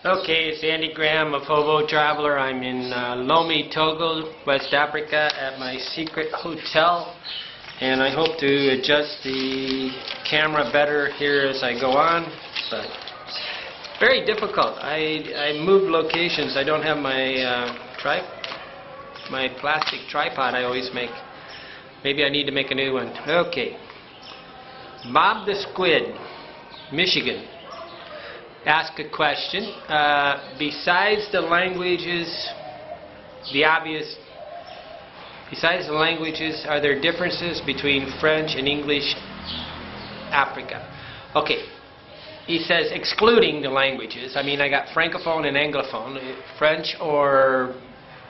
Okay, it's Andy Graham of Hobo Traveler. I'm in Lomé, Togo, West Africa at my secret hotel, and I hope to adjust the camera better here as I go on, but very difficult. I move locations. I don't have my my plastic tripod I always make. Maybe I need to make a new one. Okay. Bob the Squid, Michigan, ask a question. Besides the languages, besides the languages, are there differences between French and English Africa? Okay, he says excluding the languages. I mean, I got Francophone and Anglophone, French or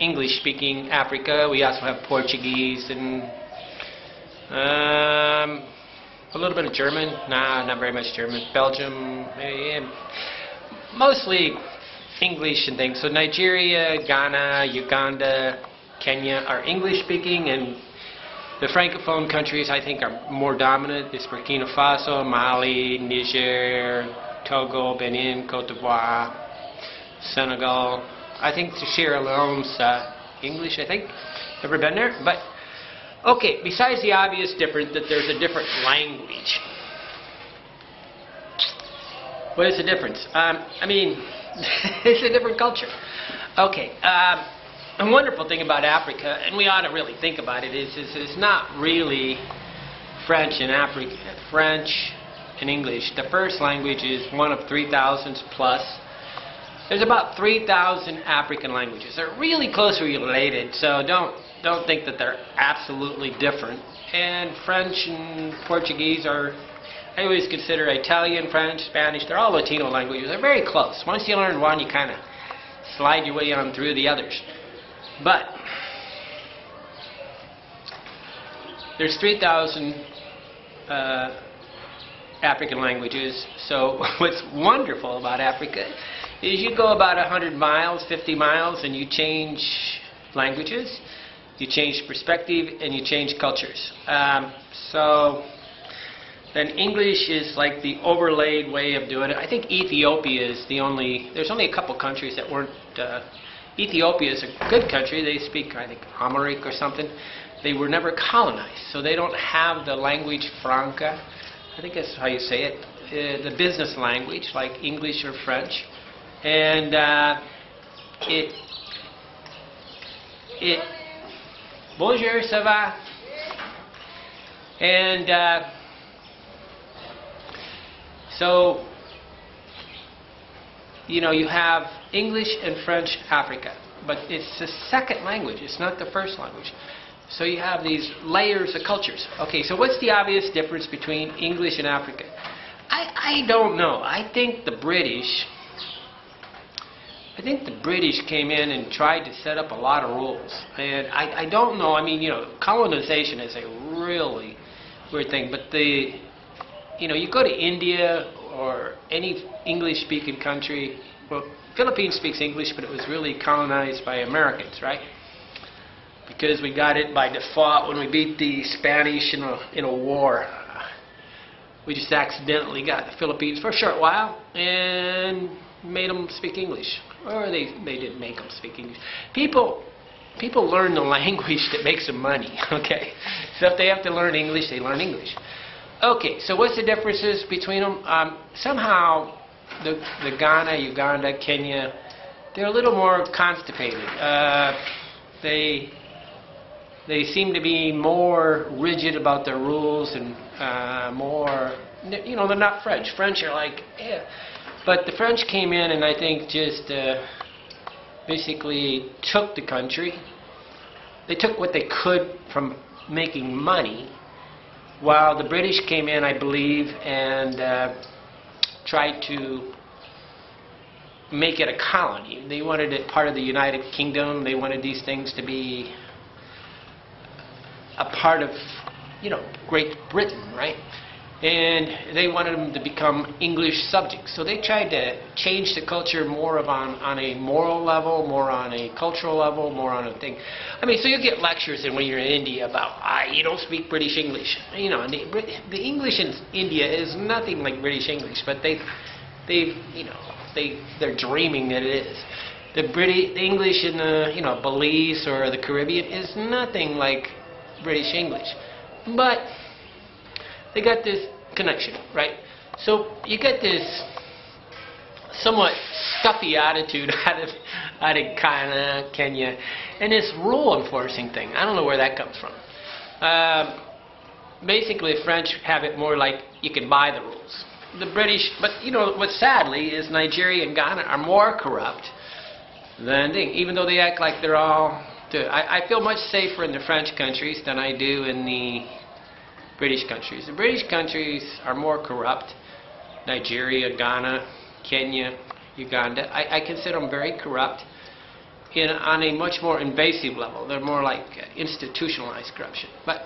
English-speaking Africa. We also have Portuguese and a little bit of German. Nah, not very much German. Belgium, mostly English and things. So Nigeria, Ghana, Uganda, Kenya are English-speaking, and the Francophone countries I think are more dominant. There's Burkina Faso, Mali, Niger, Togo, Benin, Cote d'Ivoire, Senegal. I think Sierra Leone's English, I think. Never been there, but okay, besides the obvious difference that there's a different language. What is the difference? I mean, it's a different culture. Okay, a wonderful thing about Africa, and we ought to really think about it, is it's not really French and English. The first language is one of 3,000 plus. There's about 3,000 African languages. They're really closely related, so don't think that they're absolutely different. And French and Portuguese are, I always consider Italian, French, Spanish, they're all Latino languages. They're very close. Once you learn one, you kind of slide your way on through the others. But there's 3,000 African languages. So what's wonderful about Africa is you go about 100 miles, 50 miles, and you change languages, you change perspective, and you change cultures. So then English is like the overlaid way of doing it. I think Ethiopia is the only, there's only a couple countries that weren't, Ethiopia is a good country. They speak, I think, Amharic or something. They were never colonized, so they don't have the language franca. I think that's how you say it, the business language, like English or French. And bonjour, ça va? And so, you know, you have English and French Africa, but it's the second language, it's not the first language. So you have these layers of cultures. Okay, so what's the obvious difference between English and Africa? I don't know. I think the British came in and tried to set up a lot of rules. And I don't know, I mean, you know, colonization is a really weird thing, but you know, you go to India or any English-speaking country, well, Philippines speaks English, but it was really colonized by Americans, right? Because we got it by default when we beat the Spanish in a war. We just accidentally got the Philippines for a short while and made them speak English. Or they didn't make them speak English. People learn the language that makes them money, okay? So if they have to learn English, they learn English. Okay, so what's the differences between them? Somehow, the Ghana, Uganda, Kenya, they're a little more constipated. They seem to be more rigid about their rules and more, you know, they're not French. French are like, yeah. But the French came in and I think just basically took the country. They took what they could from making money, while the British came in, I believe, and tried to make it a colony. They wanted it part of the United Kingdom. They wanted these things to be a part of, you know, Great Britain, right? And they wanted them to become English subjects. So they tried to change the culture more of on a moral level, more on a cultural level, more on a thing. I mean, so you get lectures when you're in India about, you don't speak British English. You know, and the English in India is nothing like British English, but they've, you know, they're dreaming that it is. The English in the Belize or the Caribbean is nothing like British English, but they got this connection, right? So you get this somewhat stuffy attitude out of Ghana, Kenya, and this rule enforcing thing. I don't know where that comes from. Basically, the French have it more like you can buy the rules. The British, but what sadly is Nigeria and Ghana are more corrupt than even though they act like they're all. I feel much safer in the French countries than I do in the British countries. The British countries are more corrupt. Nigeria, Ghana, Kenya, Uganda. I consider them very corrupt on a much more invasive level. They're more like institutionalized corruption. But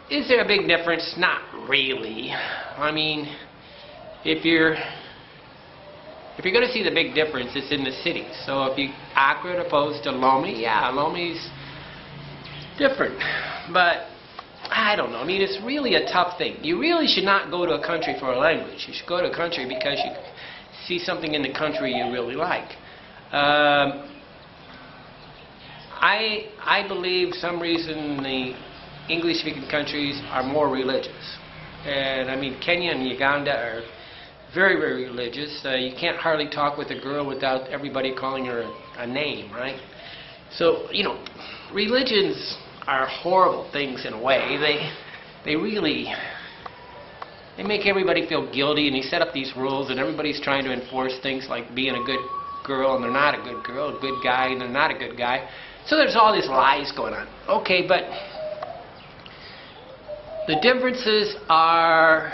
is there a big difference? Not really. I mean, if you're going to see the big difference, it's in the cities. So if you Accra opposed to Lomé, yeah, Lomé's different. But I don't know. I mean, it's really a tough thing. You really should not go to a country for a language. You should go to a country because you see something in the country you really like. I believe some reason the English-speaking countries are more religious. And I mean, Kenya and Uganda are very, very religious. You can't hardly talk with a girl without everybody calling her a name, right? So, religions are horrible things in a way. They make everybody feel guilty, and you set up these rules, and everybody's trying to enforce things like being a good girl, and they're not a good girl, a good guy, and they're not a good guy. So there's all these lies going on. Okay, but the differences are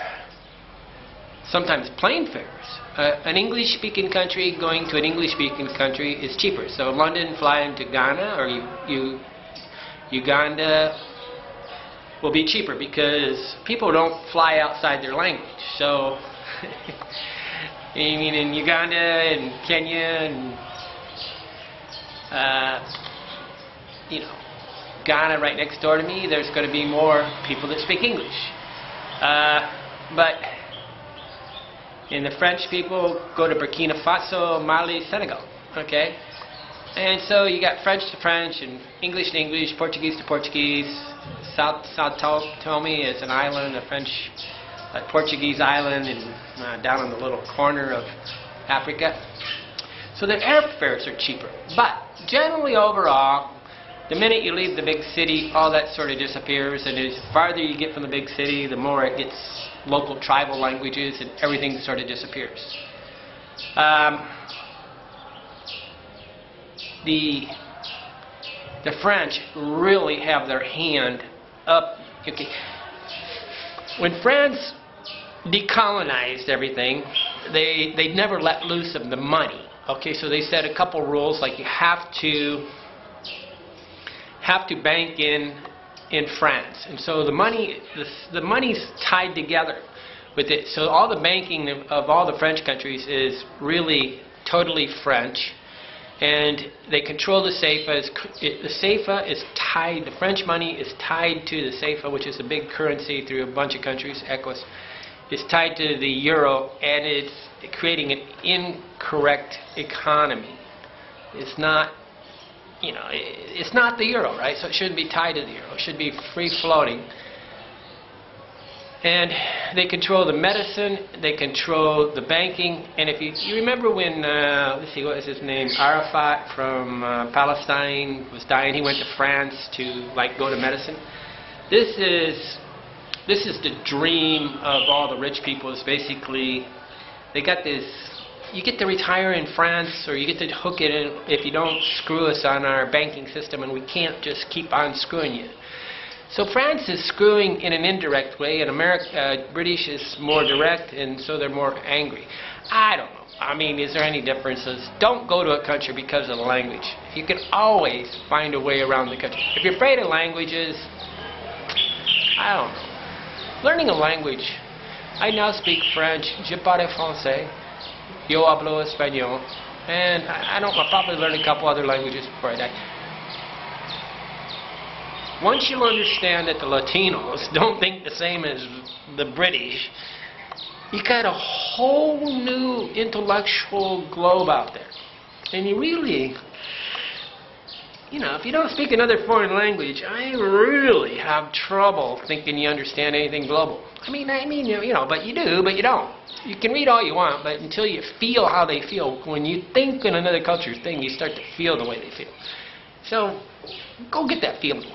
sometimes plane fares. An English-speaking country going to an English-speaking country is cheaper. So London flying to Ghana or Uganda will be cheaper because people don't fly outside their language. So, I mean, in Uganda and Kenya and Ghana right next door to me, there's going to be more people that speak English. But in the French people go to Burkina Faso, Mali, Senegal. Okay? And so you got French to French and English to English, Portuguese to Portuguese. Sao Tome is an island, a Portuguese island, down on the little corner of Africa. So the airfares are cheaper. But generally overall, the minute you leave the big city, all that sort of disappears. And as farther you get from the big city, the more it gets local tribal languages and everything sort of disappears. The French really have their hand up. Okay. When France decolonized everything, they never let loose of the money. Okay, so they set a couple rules like you have to bank in France, and so the money's tied together with it. So all the banking of all the French countries is really totally French. And they control the CFA. The CFA is tied, the French money is tied to the CFA, which is a big currency through a bunch of countries, ECOWAS. It's tied to the euro, and it's creating an incorrect economy. It's not, it's not the euro, right? So it shouldn't be tied to the euro. It should be free-floating. And they control the medicine, they control the banking, and if you remember when, let's see, what was his name, Arafat from Palestine was dying, he went to France to go to medicine. This is the dream of all the rich people. Is basically, they got this, you get to retire in France, or you get to hook it in if you don't screw us on our banking system, and we can't just keep on screwing you. So France is screwing in an indirect way, and British is more direct, and so they're more angry. I don't know. I mean, is there any differences? Don't go to a country because of the language. You can always find a way around the country. If you're afraid of languages, I don't know. Learning a language. I now speak French. Je parle français. Yo hablo español. And I'll probably learn a couple other languages before I die. Once you understand that the Latinos don't think the same as the British, you got a whole new intellectual globe out there. And you really, if you don't speak another foreign language, I really have trouble thinking you understand anything global. But you do, but you don't. You can read all you want, but until you feel how they feel, when you think in another culture's thing, you start to feel the way they feel. So, go get that feeling.